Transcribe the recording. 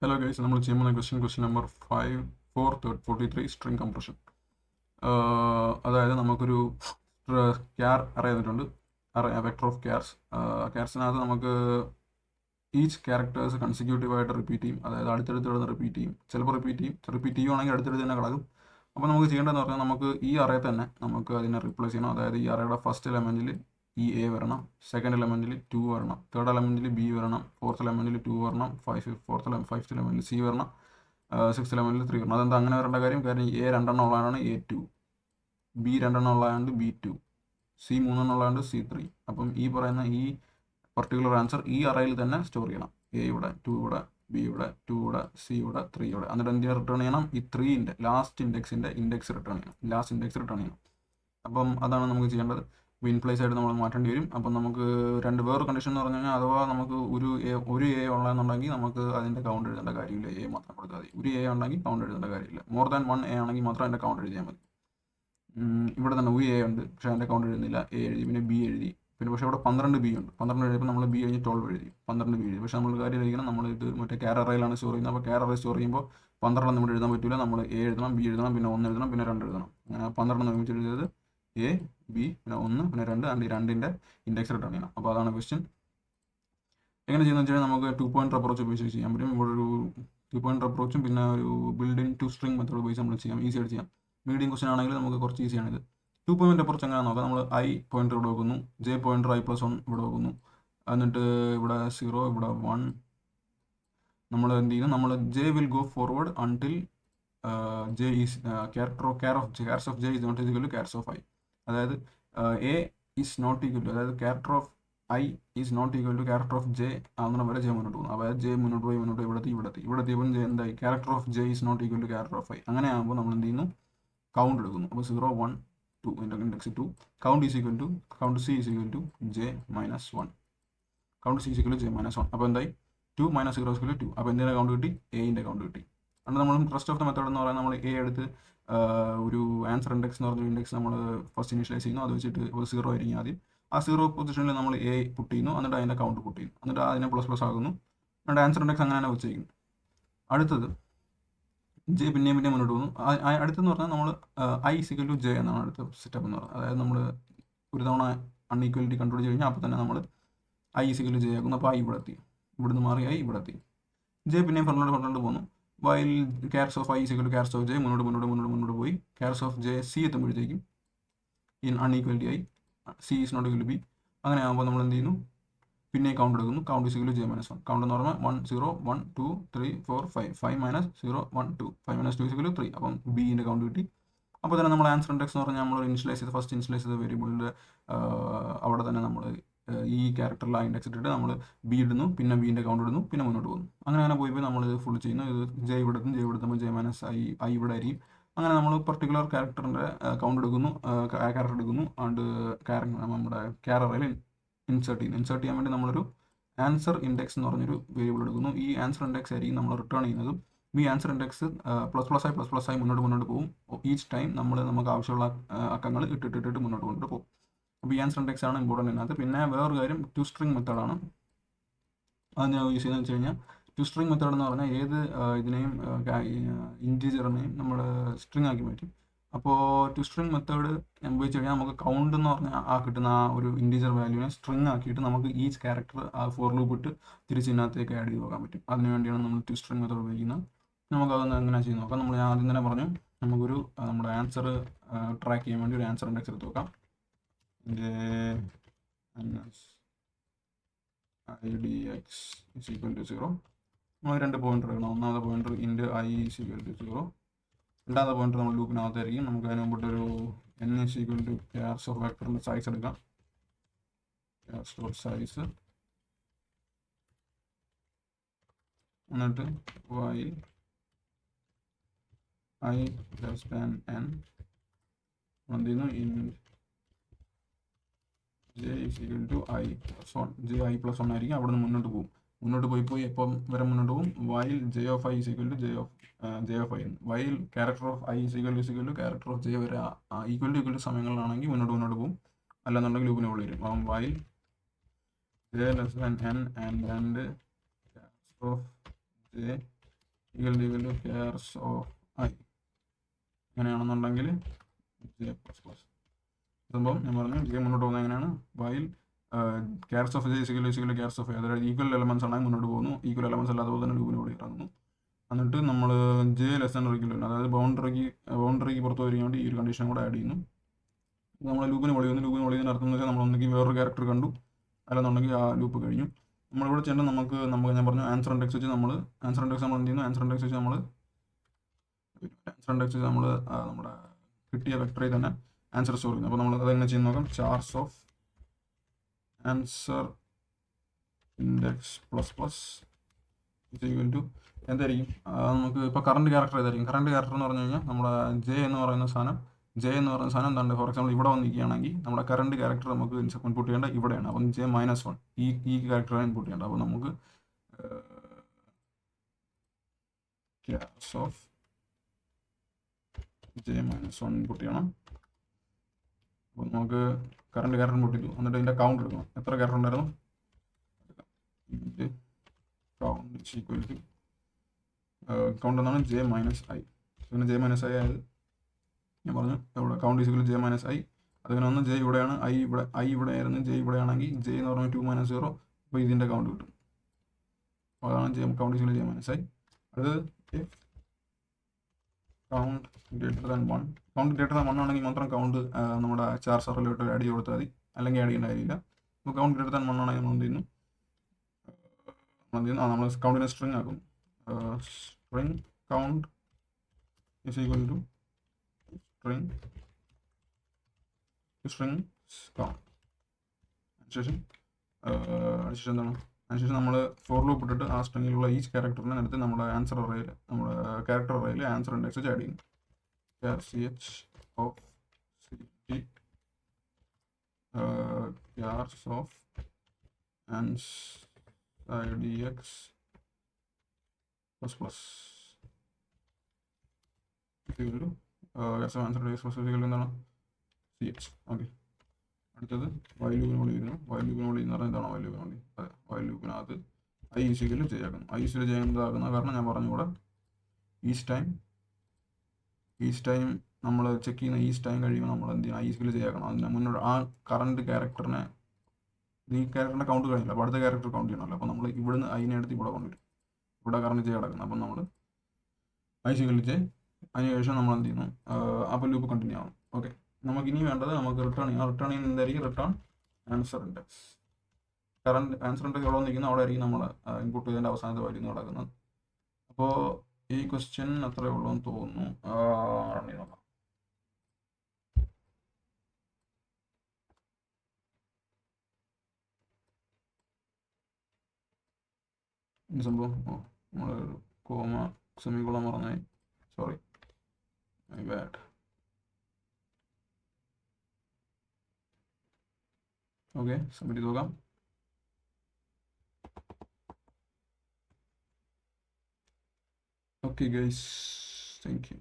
Hello guys, നമ്മൾ ചെയ്യുന്ന question number 43 string compression. അതായത് നമുക്കൊരു ക്യാർ അറിയാതിട്ടുണ്ട്, വെക്ടർ ഓഫ് ക്യാർസിനകത്ത് നമുക്ക് ഈച്ച് ക്യാരക്ടേഴ്സ് കൺസിക്യൂട്ടീവായിട്ട് റിപ്പീറ്റ് ചെയ്യും. അതായത് അടുത്തടുത്ത് റിപ്പീറ്റ് ചെയ്യും, ചിലപ്പോൾ റിപ്പീറ്റ് ചെയ്യുവാണെങ്കിൽ അടുത്തടുത്ത് തന്നെ കിടക്കും. അപ്പോൾ നമുക്ക് ചെയ്യേണ്ടതെന്ന് പറഞ്ഞാൽ നമുക്ക് ഈ അറേ തന്നെ നമുക്ക് അതിനെ റീപ്ലേസ് ചെയ്യണം. അതായത് ഈ അറേയുടെ ഫസ്റ്റ് എലമെൻറ്റിൽ ഈ എ വരണം, സെക്കൻഡ് എലമെൻറ്റിൽ 2 വരണം, തേർഡ് എലമെൻറ്റിൽ ബി വരണം, ഫോർത്ത് എലമെൻറ്റിൽ 2 വരണം, ഫിഫ്ത്ത് എലമെൻറ്റിൽ സി വരണം, സിക്സ്ത് എലമെൻറ്റിൽ 3 വരണം. അതെന്താ അങ്ങനെ വരേണ്ട കാര്യം? കാരണം എ 2 ഉള്ളതാണ് A2, ബി 2 ഉള്ളതുകൊണ്ട് B2, സി 3 ഉള്ളതുകൊണ്ട് C3. അപ്പം ഈ പറയുന്ന ഈ പർട്ടിക്കുലർ ആൻസർ ഈ അറയിൽ തന്നെ സ്റ്റോർ ചെയ്യണം. എ ഇവിടെ, 2 ഇവിടെ, ബി ഇവിടെ, 2 ഇവിടെ, സി ഇവിടെ, 3 ഇവിടെ. എന്നിട്ട് എന്തിനാ റിട്ടേൺ ചെയ്യണം? ഈ 3ൻ്റെ ലാസ്റ്റ് ഇൻഡെക്സ് റിട്ടേൺ ചെയ്യണം. അപ്പം അതാണ് നമുക്ക് ചെയ്യേണ്ടത്. ഇൻ പ്ലേസ് ആയിട്ട് നമ്മൾ മാറ്റേണ്ടി വരും. അപ്പം നമുക്ക് വേറെ കണ്ടീഷൻ എന്ന് പറഞ്ഞു കഴിഞ്ഞാൽ, അഥവാ നമുക്ക് ഒരു എ ഉള്ളതെന്നുണ്ടെങ്കിൽ നമുക്ക് അതിൻ്റെ കൗണ്ട് എഴുതേണ്ട കാര്യമില്ല, എ മാത്രം കൊടുത്താൽ മതി. ഒരു എ ഉണ്ടെങ്കിൽ കൗണ്ട് എഴുതേണ്ട കാര്യമില്ല. മോർ ദാൻ 1 എ ആണെങ്കിൽ മാത്രം അതിൻ്റെ കൗണ്ട് എഴുതിയാൽ മതി. ഇവിടെ തന്നെ ഒരു എ ഉണ്ട്, പക്ഷേ അതിൻ്റെ കൗണ്ട് എഴുതുന്നില്ല. എ എഴുതി, പിന്നെ ബി എഴുതി, പിന്നെ പക്ഷേ ഇവിടെ 12 ബി ഉണ്ട്. 12 എഴുതിയപ്പോൾ നമ്മൾ ബി കഴിഞ്ഞ് 12 എഴുതി, 12 ബി എഴുതി. പക്ഷേ നമ്മൾ കാര്യം എഴുതിക്കണം, നമ്മൾ ഇത് മറ്റേ ക്യാർ അറയിലാണ് സ്റ്റോർ ചെയ്യുന്നത്. അപ്പോൾ ക്യാർ അറേ സ്റ്റോർ ചെയ്യുമ്പോൾ 12 നമ്മൾ എഴുതാൻ പറ്റില്ല. നമ്മൾ എ എഴുതണം, ബി എഴുതണം, പിന്നെ 1 എഴുതണം, പിന്നെ 2 എഴുതണം. അങ്ങനെ 12 ഒരുമിച്ച് എഴുതിയത് എ, ബി, പിന്നെ 1, പിന്നെ 2, ആൻഡ് ഈ 2ൻ്റെ ഇൻഡെക്സ് റിട്ടേൺ ചെയ്യണം. അപ്പോൾ അതാണ് ക്വസ്റ്റ്യൻ. എങ്ങനെ ചെയ്യുന്നത് വെച്ചാൽ നമുക്ക് 2 പോയിന്റ് അപ്രോച്ച് ഉപയോഗിച്ച് ചെയ്യാൻ പറ്റും. ഇവിടെ ഒരു 2 പോയിന്റ് അപ്രോച്ചും പിന്നെ ഒരു build in to string method ഉപയോഗിച്ച് നമ്മൾ ചെയ്യാം, ഈസി ആയിട്ട് ചെയ്യാം. മീഡിയം ക്വസ്റ്റ്യൻ ആണെങ്കിൽ നമുക്ക് കുറച്ച് ഈസിയാണിത്. 2 പോയിന്റ് അപ്രോച്ച് എങ്ങനെ നോക്കാം? നമ്മൾ ഐ പോയിന്റർ ഇവിടെ വെക്കുന്നു, ജെ പോയിന്റർ i+1 ഇവിടെ വെക്കുന്നു, എന്നിട്ട് ഇവിടെ 0, ഇവിടെ 1. നമ്മൾ എന്ത് ചെയ്യുന്നു? നമ്മൾ J will go forward until J is chars of J is not equal to chars of I. അതായത് A is not equal to, അതായത് character of I is not equal to character of J ആവുന്ന വരെ J മുന്നോട്ട് പോകുന്നു. അതായത് J മുന്നോട്ട് പോയി ഇവിടെ എന്തായി? Character of J is not equal to character of i. അങ്ങനെ ആകുമ്പോൾ നമ്മൾ എന്ത് ചെയ്യുന്നു? കൗണ്ട് എടുക്കുന്നു. അപ്പോൾ 0, 1, 2, index 2, count c is equal to j minus 1. അപ്പോൾ എന്തായി? 2 - 0 = 2. അപ്പോൾ എന്തിൻ്റെ കൗണ്ട് കിട്ടി? എയിൻ്റെ കൗണ്ട് കിട്ടി. അതുകൊണ്ട് നമ്മൾ റെസ്റ്റ് ഓഫ് ദ മെത്തേഡ് എന്ന് പറയുന്നത്, നമ്മൾ എ എടുത്ത് ഒരു ആൻസർ ഇൻഡെക്സ് എന്ന് പറഞ്ഞ ഇൻഡെക്സ് നമ്മൾ ഫസ്റ്റ് ഇനിഷ്യലൈസ് ചെയ്യുന്നു. അത് വെച്ചിട്ട് 0 ആയിരിക്കും ആദ്യം. ആ 0 പൊസിഷനിൽ നമ്മൾ എ പുട്ട് ചെയ്യുന്നു, എന്നിട്ട് അതിൻ്റെ കൗണ്ട് പുട്ട് ചെയ്യുന്നു, എന്നിട്ട് അതിനെ ++ ആകുന്നു. എന്നിട്ട് ആൻസർ ഇൻഡെക്സ് അങ്ങനെ തന്നെ വെച്ചിരിക്കുന്നു. അടുത്തത് ജെ പിന്നെയും മുന്നോട്ട് പോകുന്നു. അടുത്തെന്ന് പറഞ്ഞാൽ നമ്മൾ ഐ = ജെ എന്നാണ് അടുത്ത സെറ്റപ്പ് എന്ന് പറയുന്നത്. അതായത് നമ്മൾ ഒരു തവണ അൺഈക്വാലിറ്റി കണ്ടുപിടിച്ച് കഴിഞ്ഞാൽ അപ്പോൾ തന്നെ നമ്മൾ ഐ = ജെ ആക്കുന്നു. അപ്പോൾ ഐ ഇവിടെ എത്തി, ഇവിടുന്ന് മാറി ഐ ഇവിടെ എത്തി. ജെ പിന്നെയും ഫ്രണ്ടിലോട്ട് പോകുന്നു. While chars of I = chars of J മുന്നോട്ട് പോയി ക്യാർസ് ഓഫ് ജെ സി എത്തുമ്പോഴത്തേക്കും in unequality I, C is not equal to B. അങ്ങനെ ആകുമ്പോൾ നമ്മൾ എന്ത് ചെയ്യുന്നു? പിന്നെ കൗണ്ട് എടുക്കുന്നു. Count = J - 1. കൗണ്ട് എന്ന് പറഞ്ഞാൽ 1, 0, 1, 2, 3, 4, 5. 5 - 0, 1, 2. 5 - 2 = 3. അപ്പം ബിൻ്റെ കൗണ്ട് കിട്ടി. അപ്പോൾ തന്നെ നമ്മൾ ആൻസർ ഇൻഡെക്സ് എന്ന് പറഞ്ഞാൽ നമ്മൾ ഫസ്റ്റ് ഇനിഷ്യലൈസ് ചെയ്ത വേരിയബിളിൻ്റെ അവിടെ തന്നെ നമ്മൾ ഈ ക്യാരക്ടറിൽ ആ ഇൻഡെക്സ് ഇട്ടിട്ട് നമ്മൾ ബി ഇടുന്നു, പിന്നെ ബിൻ്റെ കൗണ്ട് ഇടുന്നു, പിന്നെ മുന്നോട്ട് പോകുന്നു. അങ്ങനെ പോയി നമ്മൾ ഇത് ഫുൾ ചെയ്യുന്നു. ഇത് ജെ ഇവിടെ എത്തുമ്പോൾ ജെ - ഐ ഇവിടെ ആയിരിക്കും. അങ്ങനെ നമ്മൾ പർട്ടിക്കുലർ ക്യാരക്ടറിൻ്റെ കൗണ്ട് എടുക്കുന്നു, ക്യാരക്ടർ എടുക്കുന്നു, ആണ്ട് നമ്മുടെ ക്യാരറിൽ ഇൻസേർട്ട് ചെയ്യാൻ വേണ്ടി നമ്മളൊരു ആൻസർ ഇൻഡെക്സ് എന്ന് പറഞ്ഞൊരു വേരിയബിൾ എടുക്കുന്നു. ഈ ആൻസർ ഇൻഡെക്സ് ആയിരിക്കും നമ്മൾ റിട്ടേൺ ചെയ്യുന്നതും. ഈ ആൻസർ ഇൻഡെക്സ് ++ ആയി മുന്നോട്ട് പോകും. ഈച്ച് ടൈം നമുക്ക് ആവശ്യമുള്ള അക്കങ്ങൾ ഇട്ടിട്ട് മുന്നോട്ട് പോകും. അപ്പോൾ ഈ ആൻസർ ഇൻഡെക്സ് ആണ് ഇമ്പോർട്ടൻ്റ് ഇതിനകത്ത്. പിന്നെ വേറൊരു കാര്യം ടു സ്ട്രിംഗ് മെത്തേഡാണ്. അത് ഞാൻ യൂസ് ചെയ്യുന്നത് വെച്ച് കഴിഞ്ഞാൽ, ടു സ്ട്രിംഗ് മെത്തേഡ് എന്ന് പറഞ്ഞാൽ ഏത് ഇതിനെയും ഇൻറ്റീജറിനെയും നമ്മൾ സ്ട്രിംഗ് ആക്കി മാറ്റും. അപ്പോൾ ടു സ്ട്രിംഗ് മെത്തേഡ് ഉപയോഗിച്ച് കഴിഞ്ഞാൽ നമുക്ക് കൗണ്ട് എന്ന് പറഞ്ഞാൽ ആ കിട്ടുന്ന ആ ഒരു ഇൻറ്റീജർ വാല്യൂവിനെ സ്ട്രിംഗ് ആക്കിയിട്ട് നമുക്ക് ഈച്ച് ക്യാരക്ടർ ആ ഫോർ ലൂപ്പ് ഇട്ട് തിരിച്ചിനകത്തേക്ക് ആഡ് ചെയ്ത് നോക്കാൻ പറ്റും. അതിന് വേണ്ടിയാണ് നമ്മൾ ടു സ്ട്രിംഗ് മെത്തേഡ് ഉപയോഗിക്കുന്നത്. നമുക്കതൊന്ന് എങ്ങനെ ചെയ്ത് നോക്കാം. നമ്മൾ ആദ്യം തന്നെ പറഞ്ഞു, നമുക്കൊരു നമ്മുടെ ആൻസർ ട്രാക്ക് ചെയ്യാൻ വേണ്ടി ഒരു ആൻസർ ഇൻഡെക്സ് എടുത്ത് നോക്കാം. IDX = 0. നമ്മൾ 2 പോയിന്റർ എടുക്കണം. ഒന്നാമത്തെ പോയിന്റർ int i = 0. രണ്ടാമത്തെ പോയിന്റർ നമ്മൾ ലൂപ്പിനകത്തായിരിക്കും. നമുക്ക് അതിന് മുമ്പിട്ട് ഒരു n = ക്യാർസ് ഓഫ് വെക്ടറിൻ്റെ സൈസ് എടുക്കാം. ക്യാർസ് ഡോട്ട് സൈസ്, എന്നിട്ട് while i n എന്ത് ചെയ്യുന്നു? int j = i+1. j i+1 ആയിരിക്കും. അവിടെ നിന്ന് മുന്നോട്ട് പോയി എപ്പം വരെ മുന്നോട്ട് പോകും? while j of i = j of i. while character of i = character of j വരെ ഈക്വൽ ടു സമയങ്ങളിലാണെങ്കിൽ മുന്നോട്ട് പോകും, അല്ലെന്നുണ്ടെങ്കിൽ ലൂപ്പിന് ഉള്ളിൽ വരും. അപ്പം while j n and character of j equal to chars of I അങ്ങനെയാണെന്നുണ്ടെങ്കിൽ ജെ പ്ലസ് പ്ലസ് സംഭവം ഞാൻ പറഞ്ഞു ജെ മുന്നോട്ട് പോകുന്നത് എങ്ങനെയാണ് while chars of J is equal chars of അതായത് ഈക്വൽ എലമെന്റ്സ് ആണെങ്കിൽ മുന്നോട്ട് പോകുന്നു, ഈക്വൽ എലമെന്റ്സ് അല്ലാതെ തന്നെ ലൂപ്പിനോട് ഇറങ്ങുന്നു. എന്നിട്ട് നമ്മൾ ജെ ലെസ് ദാൻ ഈക്വൽ അതായത് ബൗണ്ടറിക്ക് പുറത്ത് വരികയാണ്ട് ഈ ഒരു കണ്ടീഷൻ കൂടെ ആഡ് ചെയ്യുന്നു. നമ്മൾ ലൂപ്പിന് പൊളിയുന്ന അർത്ഥം എന്ന് വെച്ചാൽ നമ്മൾ ഒന്നെങ്കിൽ വേറൊരു ക്യാരക്ടർ കണ്ടു, അല്ലെന്നുണ്ടെങ്കിൽ ആ ലൂപ്പ് കഴിഞ്ഞു. നമ്മളിവിടെ ചെയ്യേണ്ടത് നമുക്ക് ഞാൻ പറഞ്ഞു ആൻസർ ഇൻഡെക്സ് വെച്ച് നമ്മൾ എന്ത് ചെയ്യുന്നു, ആൻസർ ഇൻഡെക്സ് വെച്ച് നമ്മൾ നമ്മുടെ കിട്ടിയ വെക്ടറിൽ തന്നെ ആൻസർ സ്റ്റോർ ചെയ്യുന്നു. അപ്പോൾ നമ്മൾ അതെങ്ങനെ ചെയ്യുന്ന നോക്കാം. Chars of answer index plus plus equal to എന്തായിരിക്കും നമുക്ക് ഇപ്പോൾ കറണ്ട് ക്യാരക്ടർ ഏതായിരിക്കും. കറണ്ട് ക്യാരക്ടർ എന്ന് പറഞ്ഞു കഴിഞ്ഞാൽ നമ്മുടെ ജെ എന്ന് പറയുന്ന സാധനം എന്താണ്, ഫോർ എക്സാമ്പിൾ ഇവിടെ വന്നിരിക്കുകയാണെങ്കിൽ നമ്മുടെ കറണ്ട് ക്യാരക്ടർ നമുക്ക് ഇൻപുട്ട് ചെയ്യേണ്ട ഇവിടെയാണ്. അപ്പം ജെ -1 ഈ ക്യാരക്ടറാണ് ഇൻപുട്ട് ചെയ്യേണ്ടത്. അപ്പോൾ നമുക്ക് ക്യാർസ് ഓഫ് ജെ -1 ഇൻപുട്ട് ചെയ്യണം. അപ്പോൾ നമുക്ക് കറണ്ട് ക്യാരക്ടർ ഇൻപുട്ട് ചെയ്തു. എന്നിട്ട് ഇതിൻ്റെ കൗണ്ട് എടുക്കണം. എത്ര ക്യാരക്ടർ ഉണ്ടായിരുന്നു, കൗണ്ട് ഈക്വൽ ടു കൗണ്ട് എന്നാണ് ജെ -i. പിന്നെ ജെ -i ആയത് ഞാൻ പറഞ്ഞു ഇവിടെ കൗണ്ട് ഈക്വൽ ജെ -i. അതിങ്ങനെ ഒന്ന് ജെ ഇവിടെയാണ്, ഐ ഇവിടെ ആയിരുന്നു, ജെ ഇവിടെ ആണെങ്കിൽ ജെ എന്ന് പറഞ്ഞാൽ 2 - 0. അപ്പോൾ ഇതിൻ്റെ കൗണ്ട് കിട്ടും. അതാണ് കൗണ്ട് ഈക്വൽ ജെ -i. അത് count greater than 1. Count greater than 1 ആണെങ്കിൽ മാത്രം കൗണ്ട് നമ്മുടെ ചാർജ് സർക്കിളിലോട്ട് ആഡ് ചെയ്ത് കൊടുത്താൽ മതി, അല്ലെങ്കിൽ ആഡ് ചെയ്യേണ്ട കാര്യമില്ല. അപ്പോൾ കൗണ്ട് ഗ്രേറ്റർ ദാൻ 1 ആണെങ്കിൽ നമ്മൾ എന്ത് ചെയ്യുന്നു, നമ്മൾ കൗണ്ടിനെ സ്ട്രിങ് ആക്കും. String count is equal to string count. അതിനുശേഷം എന്താണ്, അതിനുശേഷം നമ്മൾ ഫോർ ലൂപ്പ് ഇട്ടിട്ട് ആ സ്ട്രിങ്ങിലുള്ള ഈച്ച് ക്യാരക്ടറിനെ എടുത്ത് നമ്മുടെ ആൻസർ അറേയിൽ നമ്മുടെ ക്യാരക്ടർ അറേയിൽ ആൻസർ ഇൻഡെക്സ് വെച്ച് ആഡ് ചെയ്യും. CH of CT chars of IDX plus plus answer IDX plus എന്താണ് CH. ഓക്കെ, അടുത്തത് വൈൽ ലൂപ്പിനോട് ചെയ്യുന്നു. വൈൽ ലൂപ്പിനോട് ചെയ്യുന്ന പറഞ്ഞാൽ എന്താണ് വൈൽ ലൂപ്പിനോട്? അതെ, വൈൽ ലൂപ്പിനകത്ത് ഐ ഈക്വൽ ചെയ്യാക്കുന്നു. ഐ ഈക്വൽ ചെയ്യുന്നതാകുന്ന കാരണം ഞാൻ പറഞ്ഞുകൂടെ ഈച്ച് ടൈം നമ്മൾ ചെക്ക് ചെയ്യുന്ന ഈച്ച് ടൈം കഴിയുമ്പോൾ നമ്മൾ എന്ത് ചെയ്യണം, ഐ ഈക്വൽ ചെയ്യാക്കണം. അതിന് മുന്നോട്ട് ആ കറണ്ട് ക്യാരക്ടറിനെ ഈ ക്യാരക്ടറിൻ്റെ കൗണ്ട് കഴിഞ്ഞില്ല, അപ്പോൾ അടുത്ത ക്യാരക്ടർ കൗണ്ട് ചെയ്യണമല്ലോ. അപ്പോൾ നമ്മൾ ഇവിടുന്ന് അതിനെ എടുത്ത് ഇവിടെ കൊണ്ടുവരും, ഇവിടെ കറണ്ട് ചെയ്ത് കിടക്കുന്നത്. അപ്പം നമ്മൾ ഐ ഈക്വൽ ചെയ്ത് അതിനുശേഷം നമ്മൾ എന്ത് ചെയ്യുന്നു, അപ്പോൾ ലൂപ്പ് കണ്ടിന്യൂ ആവും. ഓക്കെ, നമുക്ക് ഇനി വേണ്ടത് നമുക്ക് റിട്ടേൺ ചെയ്യുന്ന എന്തായിരിക്കും, return answer index. Current answer index എവിടെ വന്നിരിക്കുന്നു അവിടെ ആയിരിക്കും നമ്മൾ ഇൻപുട്ട് ചെയ്തതിൻ്റെ അവസാനത്തെ വാല്യൂ നടക്കുന്നത്. അപ്പോൾ ഈ ക്വസ്റ്റ്യൻ അത്രയേ ഉള്ളൂ എന്ന് തോന്നുന്നു. റൺ ചെയ്ത് നോക്കാം. ഈ സംഭവം നമ്മൾ സെമിക്കോളൻ പറഞ്ഞായി, sorry, my bad. Okay, submit ചെയ്ത് നോക്കാം. Okay guys, thank you.